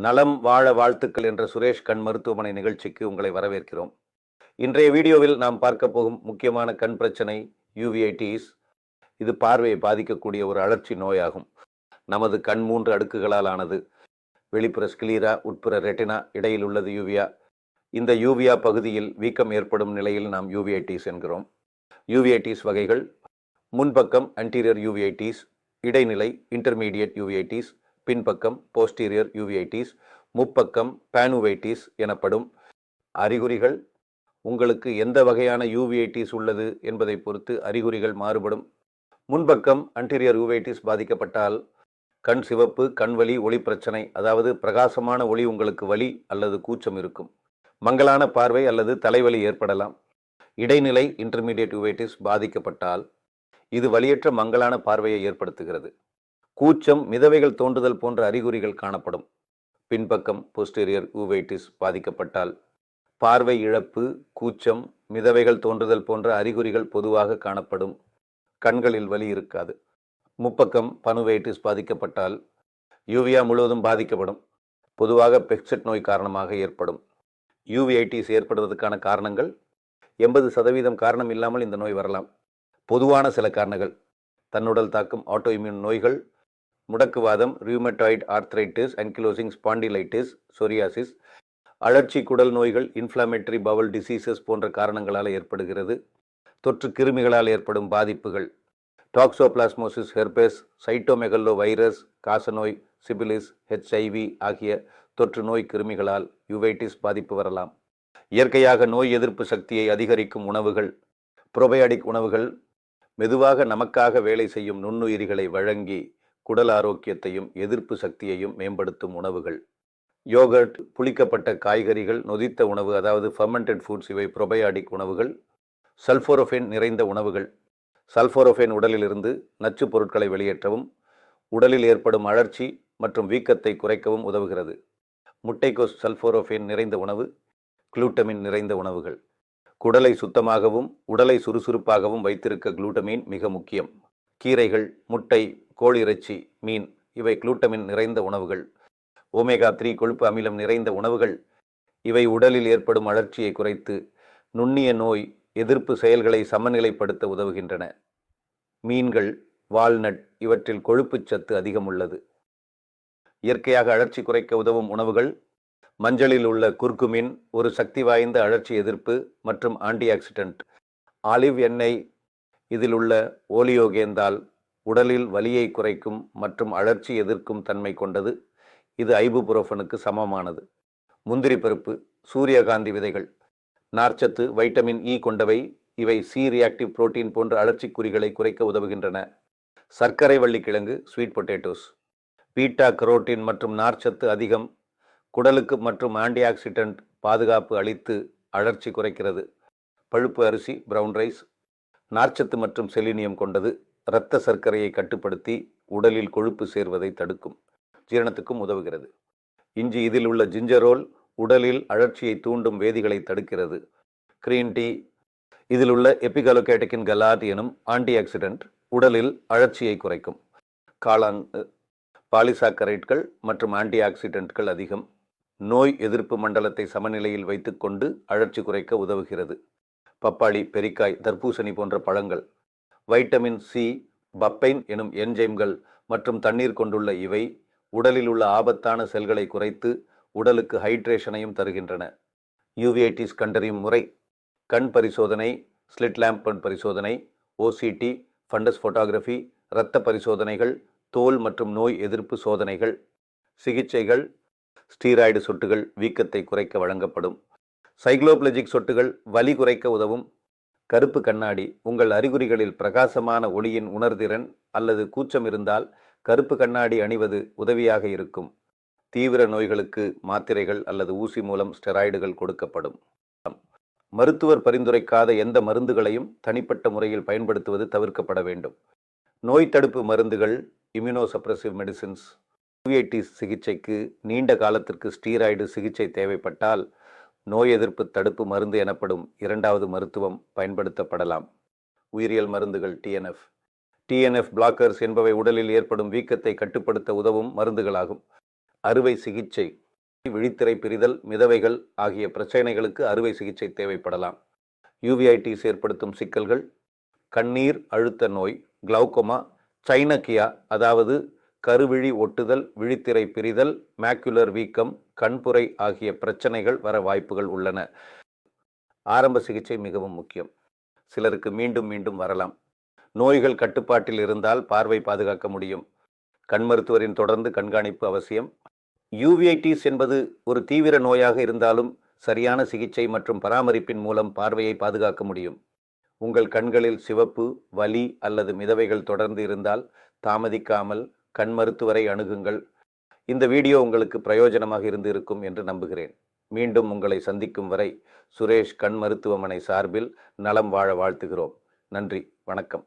நலம் வாழ வாழ்த்துக்கள் என்ற சுரேஷ் கண் மருத்துவமனை நிகழ்ச்சிக்கு உங்களை வரவேற்கிறோம். இன்றைய வீடியோவில் நாம் பார்க்க போகும் முக்கியமான கண் பிரச்சனை யூவிஐடிஸ். இது பார்வையை பாதிக்கக்கூடிய ஒரு அழற்சி நோயாகும். நமது கண் 3 அடுக்குகளால் ஆனது. வெளிப்புற ஸ்கிலீரா, உட்புற ரெட்டினா, இடையில் உள்ளது யூவியா. இந்த யூவியா பகுதியில் வீக்கம் ஏற்படும் நிலையில் நாம் யூவிஐடிஸ் என்கிறோம். யூவிஐடிஸ் வகைகள்: முன்பக்கம் anterior யூவிஐடிஸ், இடைநிலை intermediate யூவிஐடிஸ், பின்பக்கம் போஸ்டீரியர் யூவிஐடிஸ், முப்பக்கம் பானுவைட்டிஸ் எனப்படும். அறிகுறிகள்: உங்களுக்கு எந்த வகையான யூவிஐடிஸ் உள்ளது என்பதை பொறுத்து அறிகுறிகள் மாறுபடும். முன்பக்கம் anterior யூவிஐடிஸ் பாதிக்கப்பட்டால் கண் சிவப்பு, கண்வலி, ஒளி பிரச்சனை, அதாவது பிரகாசமான ஒளி உங்களுக்கு வலி அல்லது கூச்சம் இருக்கும். மங்கலான பார்வை அல்லது தலைவலி ஏற்படலாம். இடைநிலை இன்டர்மீடியட் யூவிஐடிஸ் பாதிக்கப்பட்டால் இது வலியற்ற மங்கலான பார்வையை ஏற்படுத்துகிறது. கூச்சம், மிதவைகள் தோன்றுதல் போன்ற அறிகுறிகள் காணப்படும். பின்பக்கம் போஸ்டீரியர் யூவிஐடிஸ் பாதிக்கப்பட்டால் பார்வை இழப்பு, கூச்சம், மிதவைகள் தோன்றுதல் போன்ற அறிகுறிகள் பொதுவாக காணப்படும். கண்களில் வலி இருக்காது. முப்பக்கம் பனுவைட்டிஸ் பாதிக்கப்பட்டால் யூவியா முழுவதும் பாதிக்கப்படும். பொதுவாக பெக்செட் நோய் காரணமாக ஏற்படும். யூவிஐடிஸ் ஏற்படுவதற்கான காரணங்கள்: 80% காரணம் இல்லாமல் இந்த நோய் வரலாம். பொதுவான சில காரணங்கள்: தன்னுடல் தாக்கும் ஆட்டோ இம்யூன் நோய்கள், முடக்குவாதம், ரியூமட்டாய்டு ஆர்த்ரைட்டிஸ், அன்கிலோசிங் ஸ்பாண்டிலைட்டிஸ், சொரியாசிஸ், அழற்சி குடல் நோய்கள், இன்ஃப்ளமேட்டரி பவல் டிசீசஸ் போன்ற காரணங்களால் ஏற்படுகிறது. தொற்று கிருமிகளால் ஏற்படும் பாதிப்புகள்: டாக்ஸோபிளாஸ்மோசிஸ், ஹெர்பெஸ், சைட்டோமெகல்லோ வைரஸ், காசநோய், சிபிலிஸ், HIV ஆகிய தொற்று நோய் கிருமிகளால் யூவைட்டிஸ் பாதிப்பு வரலாம். இயற்கையாக நோய் எதிர்ப்பு சக்தியை அதிகரிக்கும் உணவுகள்: புரோபயாடிக் உணவுகள் மெதுவாக நமக்காக வேலை செய்யும் நுண்ணுயிரிகளை வழங்கி குடல் ஆரோக்கியத்தையும் எதிர்ப்பு சக்தியையும் மேம்படுத்தும் உணவுகள். யோகர்ட், புளிக்கப்பட்ட காய்கறிகள், நொதித்த உணவு அதாவது ஃபர்மெண்டட் ஃபுட்ஸ் இவை புரோபயாடிக் உணவுகள். சல்ஃபோரோஃபேன் நிறைந்த உணவுகள்: சல்ஃபோரோஃபேன் உடலிலிருந்து நச்சு பொருட்களை வெளியேற்றவும் உடலில் ஏற்படும் அழற்சி மற்றும் வீக்கத்தை குறைக்கவும் உதவுகிறது. முட்டைக்கோஸ் சல்ஃபோரோஃபேன் நிறைந்த உணவு. குளூட்டமின் நிறைந்த உணவுகள்: குடலை சுத்தமாகவும் உடலை சுறுசுறுப்பாகவும் வைத்திருக்க குளூட்டமின் மிக முக்கியம். கீரைகள், முட்டை, கோழி இறைச்சி, மீன் இவை குளூட்டமின் நிறைந்த உணவுகள். ஒமேகா 3 கொழுப்பு அமிலம் நிறைந்த உணவுகள். இவை உடலில் ஏற்படும் அழற்சியை குறைத்து நுண்ணிய நோய் எதிர்ப்பு செயல்களை சமநிலைப்படுத்த உதவுகின்றன. மீன்கள், வால்நட் இவற்றில் கொழுப்பு சத்து அதிகம் உள்ளது. இயற்கையாக அழற்சி குறைக்க உதவும் உணவுகள்: மஞ்சளில் உள்ள குர்குமின் ஒரு சக்தி வாய்ந்த அழற்சி எதிர்ப்பு மற்றும் ஆன்டிஆக்சிடென்ட். ஆலிவ் எண்ணெய், இதில் உள்ள ஓலியோகேந்தால் உடலில் வலியை குறைக்கும் மற்றும் அழற்சி எதிர்க்கும் தன்மை கொண்டது. இது ஐபுபுரோஃபனுக்கு சமமானது. முந்திரி பருப்பு, சூரியகாந்தி விதைகள் நார்ச்சத்து, வைட்டமின் E கொண்டவை. இவை C ரியாக்டிவ் புரோட்டீன் போன்ற அழற்சிக்குறிகளை குறைக்க உதவுகின்றன. சர்க்கரை வள்ளிக்கிழங்கு, ஸ்வீட் பொட்டேட்டோஸ் பீட்டா கரோட்டின் மற்றும் நார்ச்சத்து அதிகம். குடலுக்கு மற்றும் ஆன்டிஆக்சிடென்ட் பாதுகாப்பு அளித்து அழற்சி குறைக்கிறது. பழுப்பு அரிசி, பிரவுன் ரைஸ் நார்ச்சத்து மற்றும் செலினியம் கொண்டது. இரத்த சர்க்கரையை கட்டுப்படுத்தி உடலில் கொழுப்பு சேர்வதை தடுக்கும். ஜீரணத்துக்கும் உதவுகிறது. இஞ்சி, இதில் உள்ள ஜிஞ்சரோல் உடலில் அழற்சியை தூண்டும் வேதிகளை தடுக்கிறது. கிரீன் டீ, இதில் உள்ள எபிகலோகேட்டகின் கலாட் எனும் ஆன்டிஆக்சிடென்ட் உடலில் அழற்சியை குறைக்கும். காளான், பாலிசாக்கரைட்கள் மற்றும் ஆன்டிஆக்சிடென்ட்கள் அதிகம். நோய் எதிர்ப்பு மண்டலத்தை சமநிலையில் வைத்துக்கொண்டு அழற்சி குறைக்க உதவுகிறது. பப்பாளி, பெரிக்காய், தர்பூசணி போன்ற பழங்கள் வைட்டமின் C, பப்பைன் எனும் என்ஜைம்கள் மற்றும் தண்ணீர் கொண்டுள்ள இவை உடலில் உள்ள ஆபத்தான செல்களை குறைத்து உடலுக்கு ஹைட்ரேஷனையும் தருகின்றன. யூவிஐடிஸ் கண்டறியும் முறை: கண் பரிசோதனை, ஸ்லிட் லேம்ப் கண் பரிசோதனை, OCT, ஃபண்டஸ் ஃபோட்டோகிராஃபி, இரத்த பரிசோதனைகள், தோல் மற்றும் நோய் எதிர்ப்பு சோதனைகள். சிகிச்சைகள்: ஸ்டீராய்டு சொட்டுகள் வீக்கத்தை குறைக்க வழங்கப்படும். சைக்ளோப்ளஜிக் சொட்டுகள் வலி குறைக்க உதவும். கருப்பு கண்ணாடி: உங்கள் அறிகுறிகளில் பிரகாசமான ஒளியின் உணர்திறன் அல்லது கூச்சம் இருந்தால் கருப்பு கண்ணாடி அணிவது உதவியாக இருக்கும். தீவிர நோய்களுக்கு மாத்திரைகள் அல்லது ஊசி மூலம் ஸ்டெராய்டுகள் கொடுக்கப்படும். மருத்துவர் பரிந்துரைக்காத எந்த மருந்துகளையும் தனிப்பட்ட முறையில் பயன்படுத்துவது தவிர்க்கப்பட வேண்டும். நோய் தடுப்பு மருந்துகள், இம்யூனோசப்ரசிவ் மெடிசின்ஸ். யூவிஐடிஸ் சிகிச்சைக்கு நீண்ட காலத்திற்கு ஸ்டீராய்டு சிகிச்சை தேவைப்பட்டால் நோய் எதிர்ப்பு தடுப்பு மருந்து எனப்படும் இரண்டாவது மருத்துவம் பயன்படுத்தப்படலாம். உயிரியல் மருந்துகள் டிஎன்எஃப் பிளாக்கர்ஸ் என்பவை உடலில் ஏற்படும் வீக்கத்தை கட்டுப்படுத்த உதவும் மருந்துகளாகும். அறுவை சிகிச்சை விழித்திரை பிரிதல், மிதவைகள் ஆகிய பிரச்சனைகளுக்கு அறுவை சிகிச்சை தேவைப்படலாம். யூவிஐடிஸ் ஏற்படுத்தும் சிக்கல்கள்: கண்ணீர் அழுத்த நோய், கிளௌகோமா, சைனக்கியா அதாவது கருவிழி ஒட்டுதல், விழித்திரை பிரிதல், மேக்குலர் வீக்கம், கண்புரை ஆகிய பிரச்சனைகள் வர வாய்ப்புகள் உள்ளன. ஆரம்ப சிகிச்சை மிகவும் முக்கியம். சிலருக்கு மீண்டும் மீண்டும் வரலாம். நோய்கள் கட்டுப்பாட்டில் இருந்தால் பார்வை பாதுகாக்க முடியும். கண் மருத்துவரின் தொடர்ந்து கண்காணிப்பு அவசியம். யூவிஐடிஸ் என்பது ஒரு தீவிர நோயாக இருந்தாலும் சரியான சிகிச்சை மற்றும் பராமரிப்பின் மூலம் பார்வையை பாதுகாக்க முடியும். உங்கள் கண்களில் சிவப்பு, வலி அல்லது மிதவைகள் தொடர்ந்து இருந்தால் தாமதிக்காமல் கண் மருத்துவரை அணுகுங்கள். இந்த வீடியோ உங்களுக்கு பிரயோஜனமாக இருந்திருக்கும் என்று நம்புகிறேன். மீண்டும் உங்களை சந்திக்கும் வரை சுரேஷ் கண் மருத்துவமனை சார்பில் நலம் வாழ வாழ்த்துகிறோம். நன்றி, வணக்கம்.